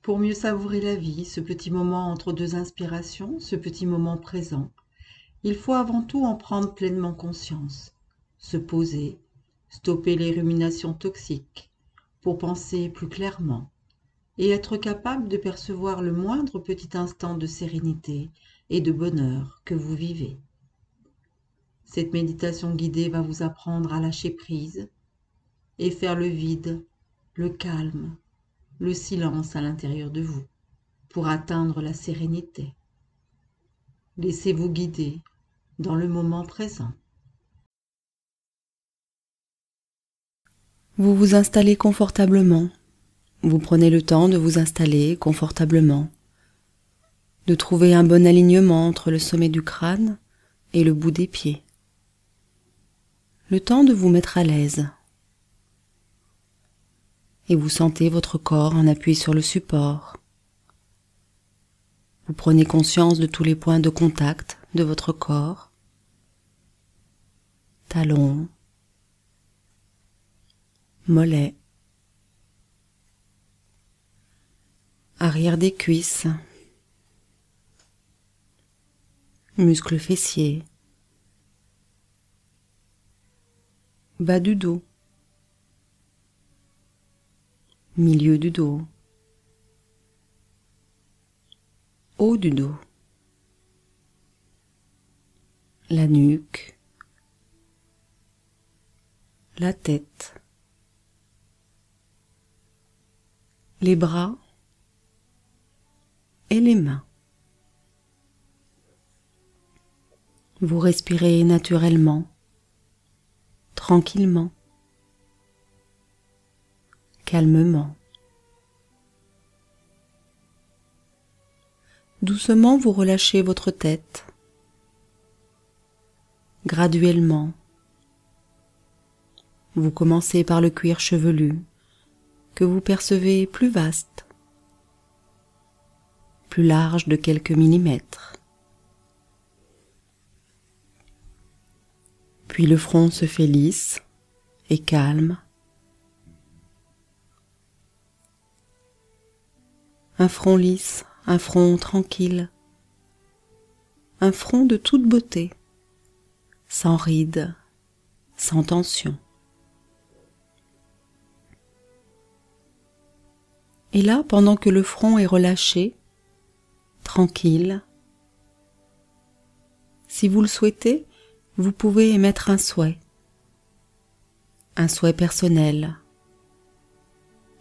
Pour mieux savourer la vie, ce petit moment entre deux inspirations, ce petit moment présent, il faut avant tout en prendre pleinement conscience, se poser, stopper les ruminations toxiques, pour penser plus clairement, et être capable de percevoir le moindre petit instant de sérénité et de bonheur que vous vivez. Cette méditation guidée va vous apprendre à lâcher prise et faire le vide, le calme, le silence à l'intérieur de vous pour atteindre la sérénité. Laissez-vous guider dans le moment présent. Vous vous installez confortablement. Vous prenez le temps de vous installer confortablement, de trouver un bon alignement entre le sommet du crâne et le bout des pieds. Le temps de vous mettre à l'aise. Et vous sentez votre corps en appui sur le support. Vous prenez conscience de tous les points de contact de votre corps. Talons, mollets, arrière des cuisses, muscles fessiers, bas du dos, milieu du dos, haut du dos, la nuque, la tête, les bras et les mains. Vous respirez naturellement, tranquillement, calmement. Doucement, vous relâchez votre tête, graduellement. Vous commencez par le cuir chevelu, que vous percevez plus vaste, plus large de quelques millimètres. Puis le front se fait lisse et calme. Un front lisse, un front tranquille, un front de toute beauté, sans rides, sans tension. Et là, pendant que le front est relâché, tranquille, si vous le souhaitez, vous pouvez émettre un souhait personnel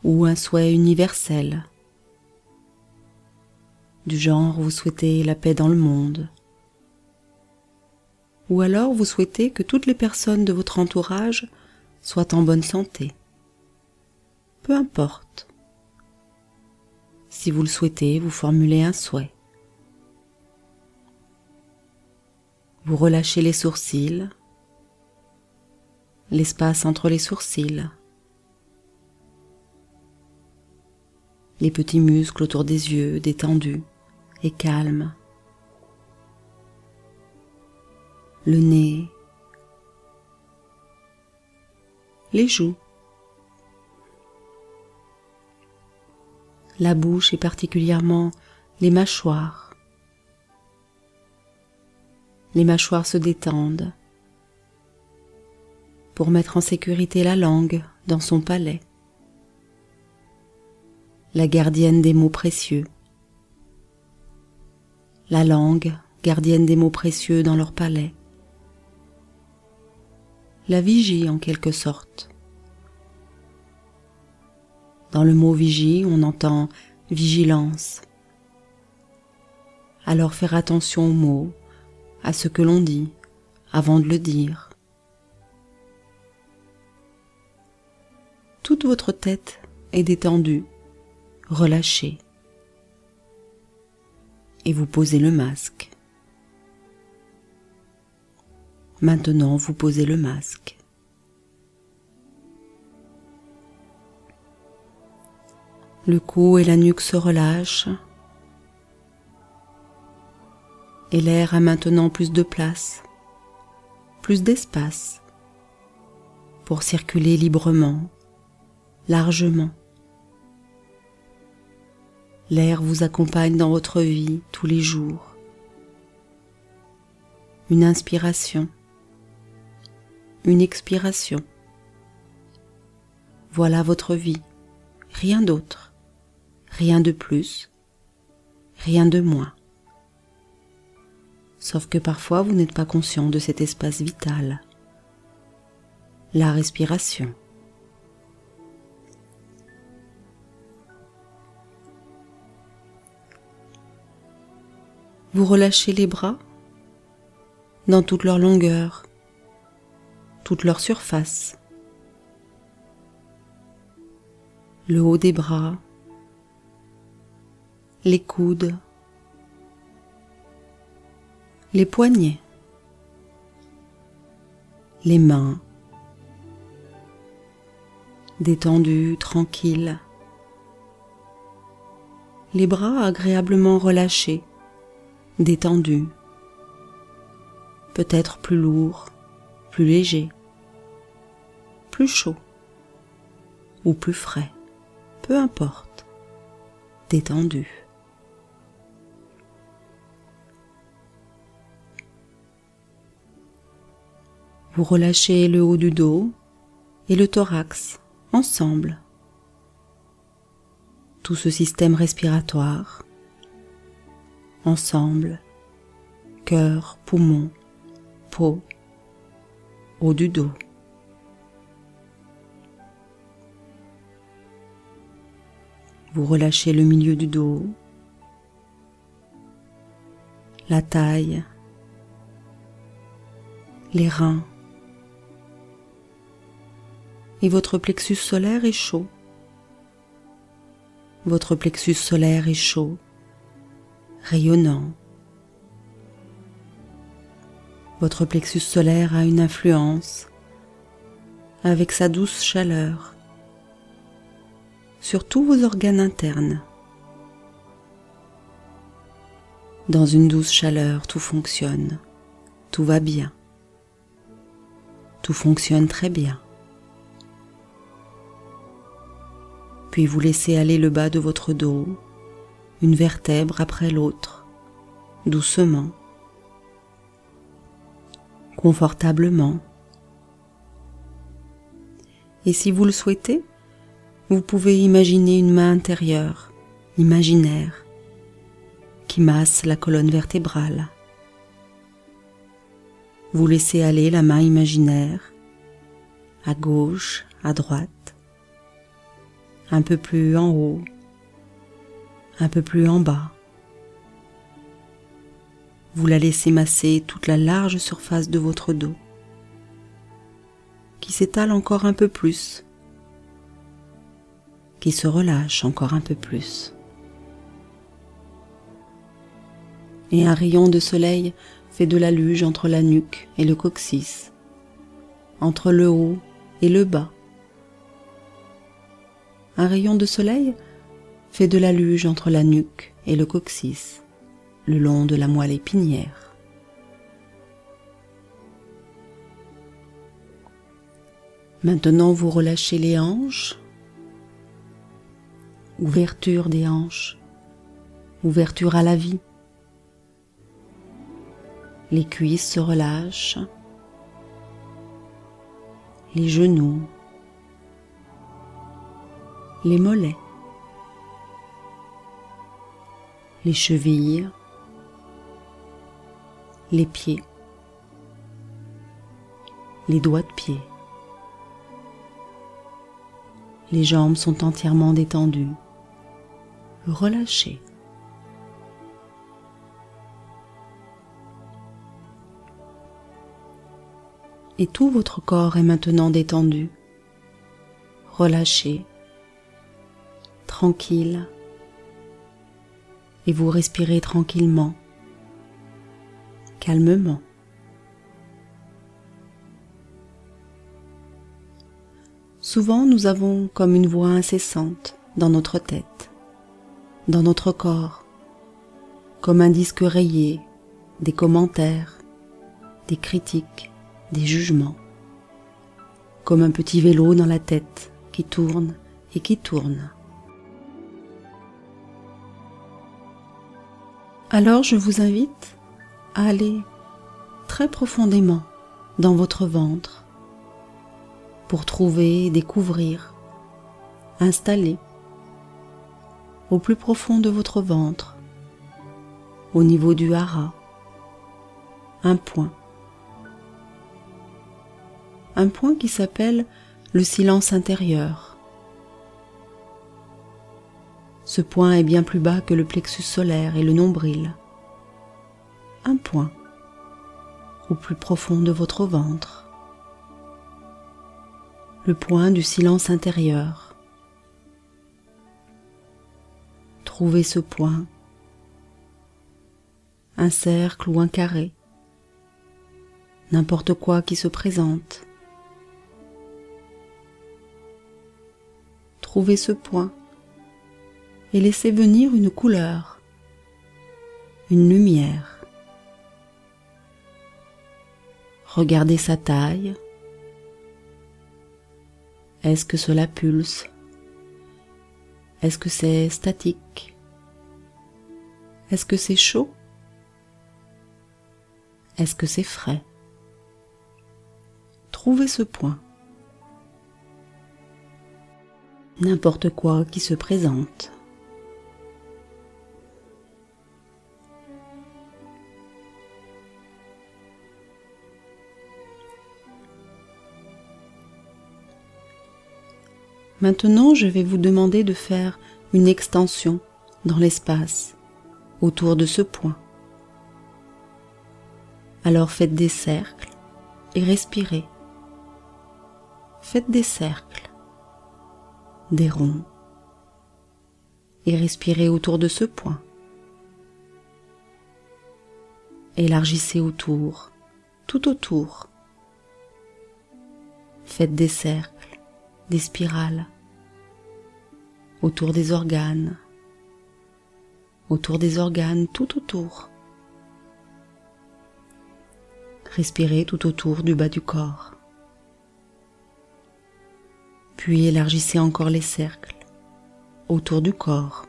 ou un souhait universel, du genre vous souhaitez la paix dans le monde, ou alors vous souhaitez que toutes les personnes de votre entourage soient en bonne santé. Peu importe. Si vous le souhaitez, vous formulez un souhait. Vous relâchez les sourcils, l'espace entre les sourcils, les petits muscles autour des yeux détendus et calmes, le nez, les joues, la bouche et particulièrement les mâchoires. Les mâchoires se détendent pour mettre en sécurité la langue dans son palais, la gardienne des mots précieux. La langue, gardienne des mots précieux dans leur palais. La vigie en quelque sorte. Dans le mot vigie, on entend vigilance. Alors faire attention aux mots, à ce que l'on dit, avant de le dire. Toute votre tête est détendue, relâchée. Et vous posez le masque. Maintenant, vous posez le masque. Le cou et la nuque se relâchent. Et l'air a maintenant plus de place, plus d'espace pour circuler librement, largement. L'air vous accompagne dans votre vie tous les jours. Une inspiration, une expiration. Voilà votre vie, rien d'autre, rien de plus, rien de moins. Sauf que parfois vous n'êtes pas conscient de cet espace vital, la respiration. Vous relâchez les bras dans toute leur longueur, toute leur surface. Le haut des bras, les coudes, les poignets, les mains, détendus, tranquilles, les bras agréablement relâchés, détendus, peut-être plus lourds, plus légers, plus chauds ou plus frais, peu importe, détendus. Vous relâchez le haut du dos et le thorax ensemble. Tout ce système respiratoire ensemble, cœur, poumon, peau, haut du dos. Vous relâchez le milieu du dos, la taille, les reins, et votre plexus solaire est chaud. Votre plexus solaire est chaud, rayonnant. Votre plexus solaire a une influence avec sa douce chaleur sur tous vos organes internes. Dans une douce chaleur, tout fonctionne, tout va bien, tout fonctionne très bien. Puis vous laissez aller le bas de votre dos, une vertèbre après l'autre, doucement, confortablement. Et si vous le souhaitez, vous pouvez imaginer une main intérieure, imaginaire, qui masse la colonne vertébrale. Vous laissez aller la main imaginaire, à gauche, à droite, un peu plus en haut, un peu plus en bas. Vous la laissez masser toute la large surface de votre dos, qui s'étale encore un peu plus, qui se relâche encore un peu plus. Et un rayon de soleil fait de la luge entre la nuque et le coccyx, entre le haut et le bas. Un rayon de soleil fait de la luge entre la nuque et le coccyx, le long de la moelle épinière. Maintenant, vous relâchez les hanches, ouverture des hanches, ouverture à la vie. Les cuisses se relâchent, les genoux, les mollets, les chevilles, les pieds, les doigts de pied. Les jambes sont entièrement détendues, relâchées. Et tout votre corps est maintenant détendu, relâché, tranquille, et vous respirez tranquillement, calmement. Souvent, nous avons comme une voix incessante dans notre tête, dans notre corps, comme un disque rayé, des commentaires, des critiques, des jugements, comme un petit vélo dans la tête qui tourne et qui tourne. Alors je vous invite à aller très profondément dans votre ventre pour trouver, découvrir, installer au plus profond de votre ventre, au niveau du hara, un point qui s'appelle le silence intérieur. Ce point est bien plus bas que le plexus solaire et le nombril. Un point au plus profond de votre ventre. Le point du silence intérieur. Trouvez ce point, un cercle ou un carré, n'importe quoi qui se présente. Trouvez ce point et laissez venir une couleur, une lumière. Regardez sa taille. Est-ce que cela pulse? Est-ce que c'est statique? Est-ce que c'est chaud? Est-ce que c'est frais? Trouvez ce point. N'importe quoi qui se présente. Maintenant, je vais vous demander de faire une extension dans l'espace autour de ce point. Alors faites des cercles et respirez. Faites des cercles, des ronds et respirez autour de ce point. Élargissez autour, tout autour. Faites des cercles, des spirales autour des organes tout autour. Respirez tout autour du bas du corps. Puis élargissez encore les cercles autour du corps,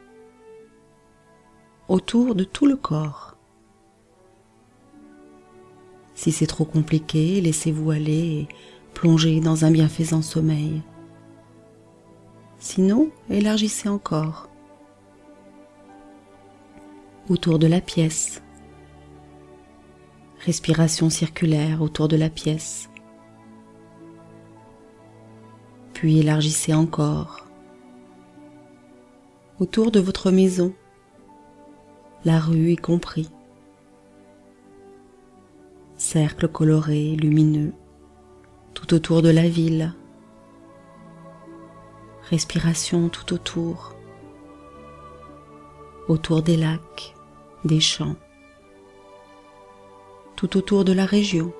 autour de tout le corps. Si c'est trop compliqué, laissez-vous aller et plongez dans un bienfaisant sommeil. Sinon, élargissez encore autour de la pièce. Respiration circulaire autour de la pièce. Puis élargissez encore autour de votre maison, la rue y compris. Cercles colorés, lumineux, tout autour de la ville. Respiration tout autour des lacs, des champs, tout autour de la région,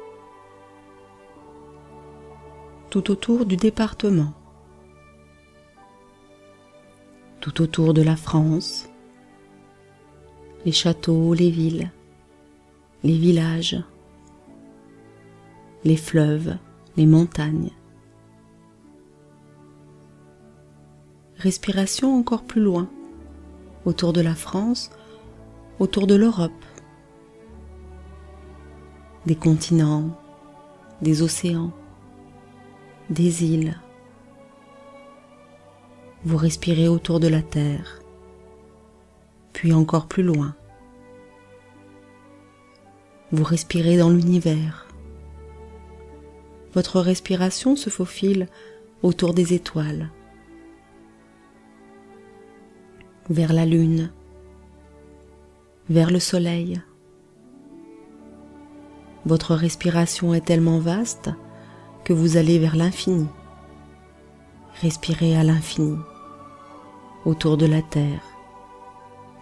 tout autour du département, tout autour de la France, les châteaux, les villes, les villages, les fleuves, les montagnes. Respiration encore plus loin, autour de la France, autour de l'Europe, des continents, des océans, des îles. Vous respirez autour de la Terre, puis encore plus loin. Vous respirez dans l'univers. Votre respiration se faufile autour des étoiles, vers la lune, vers le soleil. Votre respiration est tellement vaste que vous allez vers l'infini. Respirez à l'infini, autour de la Terre,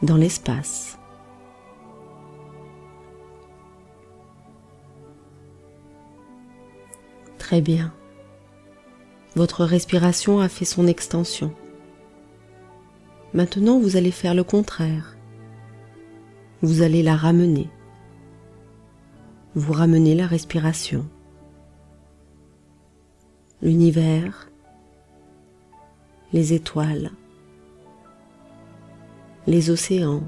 dans l'espace. Très bien. Votre respiration a fait son extension. Maintenant, vous allez faire le contraire. Vous allez la ramener. Vous ramenez la respiration. L'univers, les étoiles, les océans,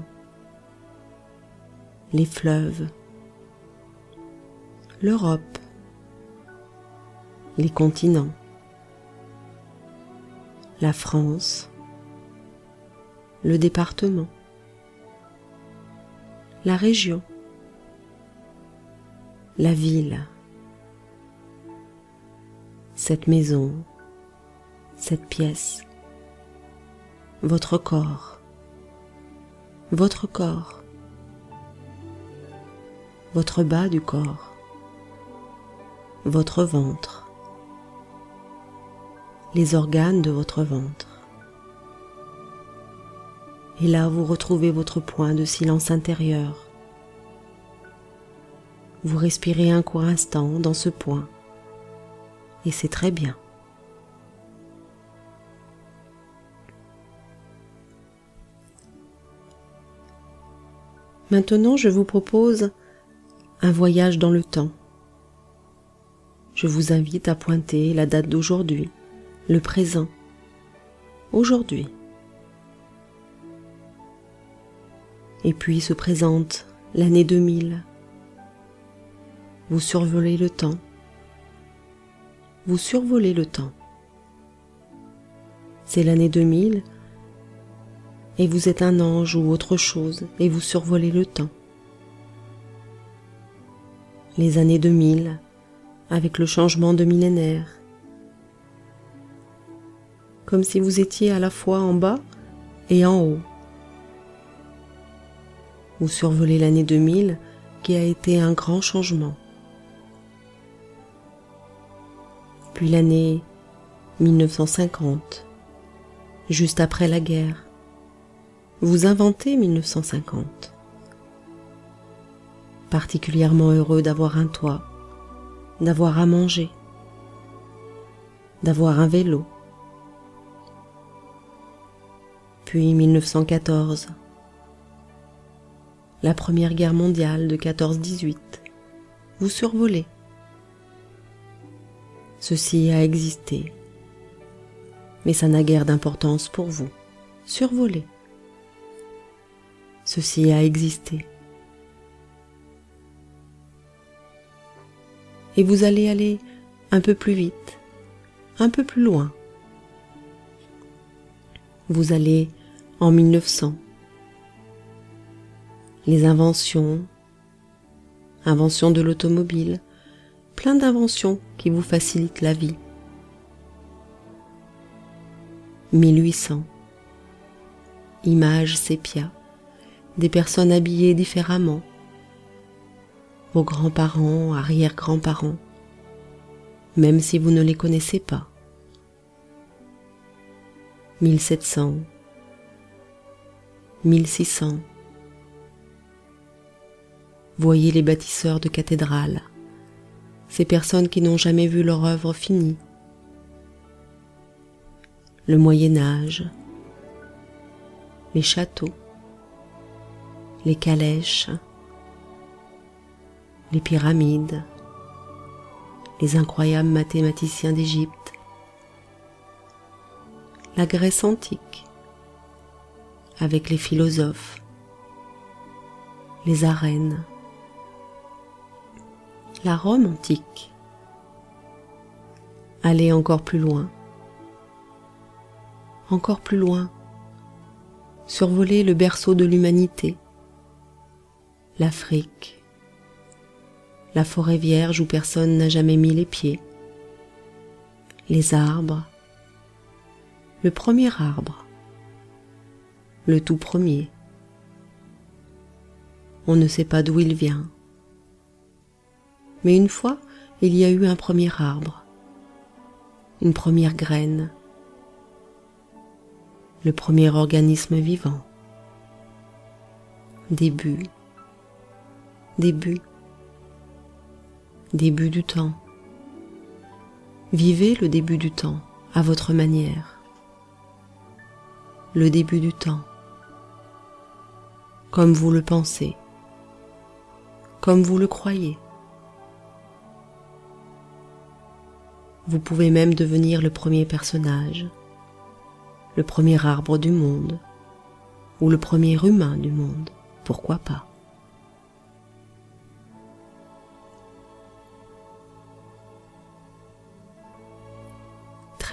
les fleuves, l'Europe, les continents, la France, le département, la région, la ville, cette maison, cette pièce, votre corps, votre bas du corps, votre ventre, les organes de votre ventre. Et là, vous retrouvez votre point de silence intérieur. Vous respirez un court instant dans ce point, et c'est très bien. Maintenant, je vous propose un voyage dans le temps. Je vous invite à pointer la date d'aujourd'hui, le présent, aujourd'hui. Et puis se présente l'année 2000. Vous survolez le temps. Vous survolez le temps. C'est l'année 2000 et vous êtes un ange ou autre chose et vous survolez le temps. Les années 2000 avec le changement de millénaire. Comme si vous étiez à la fois en bas et en haut. Vous survolez l'année 2000 qui a été un grand changement. Puis l'année 1950, juste après la guerre. Vous inventez 1950. Particulièrement heureux d'avoir un toit, d'avoir à manger, d'avoir un vélo. Puis 1914. La Première Guerre mondiale de 14-18. Vous survolez. Ceci a existé, mais ça n'a guère d'importance pour vous. Survolez. Ceci a existé. Et vous allez aller un peu plus vite, un peu plus loin. Vous allez en 1900. Les inventions de l'automobile, plein d'inventions qui vous facilitent la vie. 1800, images sépia, des personnes habillées différemment, vos grands-parents, arrière-grands-parents, même si vous ne les connaissez pas. 1700, 1600, voyez les bâtisseurs de cathédrales, ces personnes qui n'ont jamais vu leur œuvre finie. Le Moyen-Âge, les châteaux, les calèches, les pyramides, les incroyables mathématiciens d'Égypte, la Grèce antique, avec les philosophes, les arènes, la Rome antique. Allez encore plus loin, survolez le berceau de l'humanité, l'Afrique, la forêt vierge où personne n'a jamais mis les pieds, les arbres, le premier arbre, le tout premier. On ne sait pas d'où il vient. Mais une fois, il y a eu un premier arbre, une première graine, le premier organisme vivant. Début du temps. Vivez le début du temps à votre manière. Le début du temps, comme vous le pensez, comme vous le croyez. Vous pouvez même devenir le premier personnage, le premier arbre du monde, ou le premier humain du monde, pourquoi pas.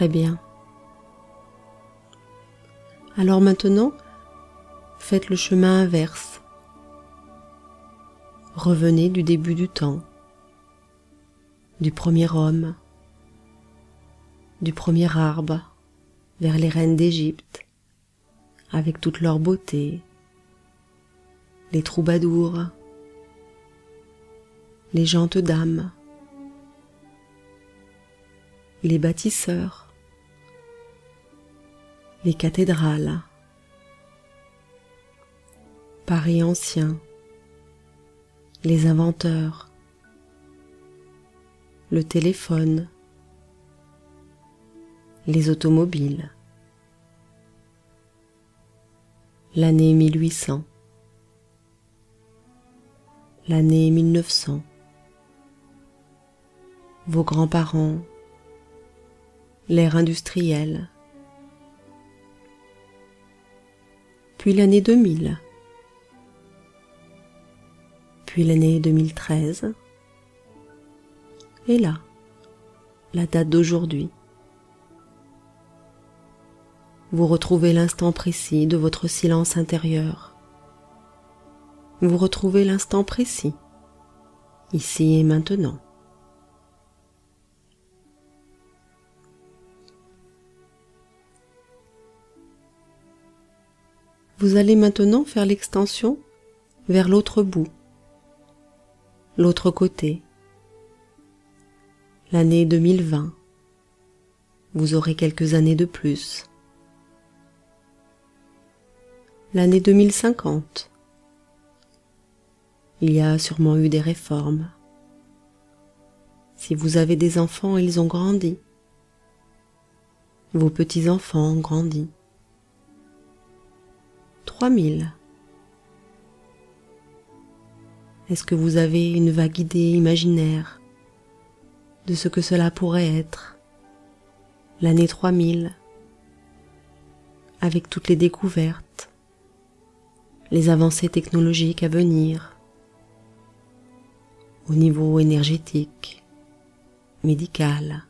Très bien. Alors maintenant, faites le chemin inverse. Revenez du début du temps, du premier homme, du premier arbre, vers les reines d'Égypte, avec toute leur beauté, les troubadours, les gentes dames, les bâtisseurs, les cathédrales, Paris ancien, les inventeurs, le téléphone, les automobiles, l'année 1800, l'année 1900, vos grands-parents, l'ère industrielle, puis l'année 2000, puis l'année 2013, et là, la date d'aujourd'hui. Vous retrouvez l'instant précis de votre silence intérieur. Vous retrouvez l'instant précis, ici et maintenant. Vous allez maintenant faire l'extension vers l'autre bout, l'autre côté. L'année 2020, vous aurez quelques années de plus. L'année 2050, il y a sûrement eu des réformes. Si vous avez des enfants, ils ont grandi. Vos petits-enfants ont grandi. 3000. Est-ce que vous avez une vague idée imaginaire de ce que cela pourrait être, l'année 3000, avec toutes les découvertes, les avancées technologiques à venir, au niveau énergétique, médical,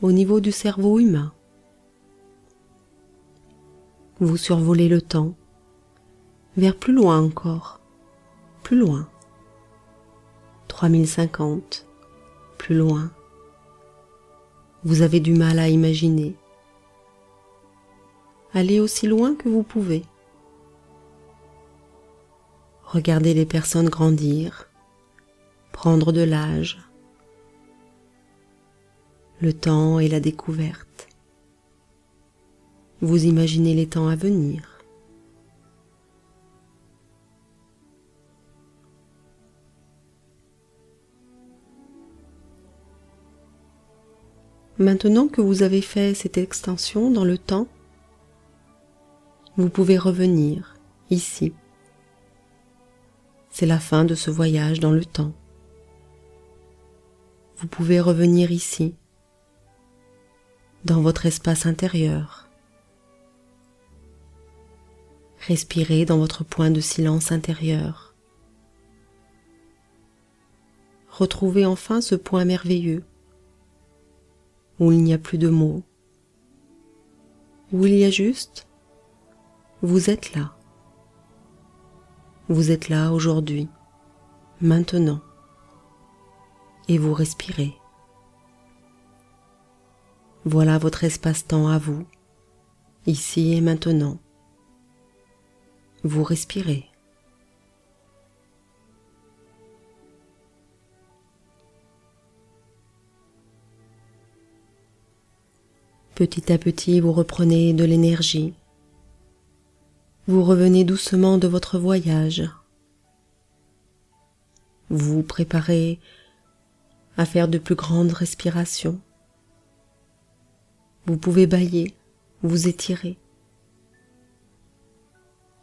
au niveau du cerveau humain? Vous survolez le temps, vers plus loin encore, plus loin. 3050, plus loin. Vous avez du mal à imaginer. Allez aussi loin que vous pouvez. Regardez les personnes grandir, prendre de l'âge, le temps et la découverte. Vous imaginez les temps à venir. Maintenant que vous avez fait cette extension dans le temps, vous pouvez revenir ici. C'est la fin de ce voyage dans le temps. Vous pouvez revenir ici, dans votre espace intérieur. Respirez dans votre point de silence intérieur. Retrouvez enfin ce point merveilleux où il n'y a plus de mots, où il y a juste vous êtes là. Vous êtes là aujourd'hui, maintenant, et vous respirez. Voilà votre espace-temps à vous, ici et maintenant. Vous respirez. Petit à petit, vous reprenez de l'énergie. Vous revenez doucement de votre voyage. Vous vous préparez à faire de plus grandes respirations. Vous pouvez bâiller, vous étirer.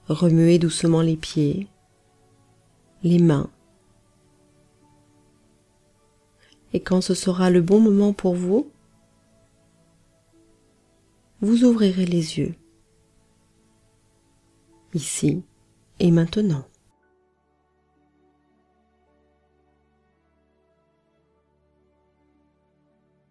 Remuez doucement les pieds, les mains. Et quand ce sera le bon moment pour vous, vous ouvrirez les yeux, ici et maintenant.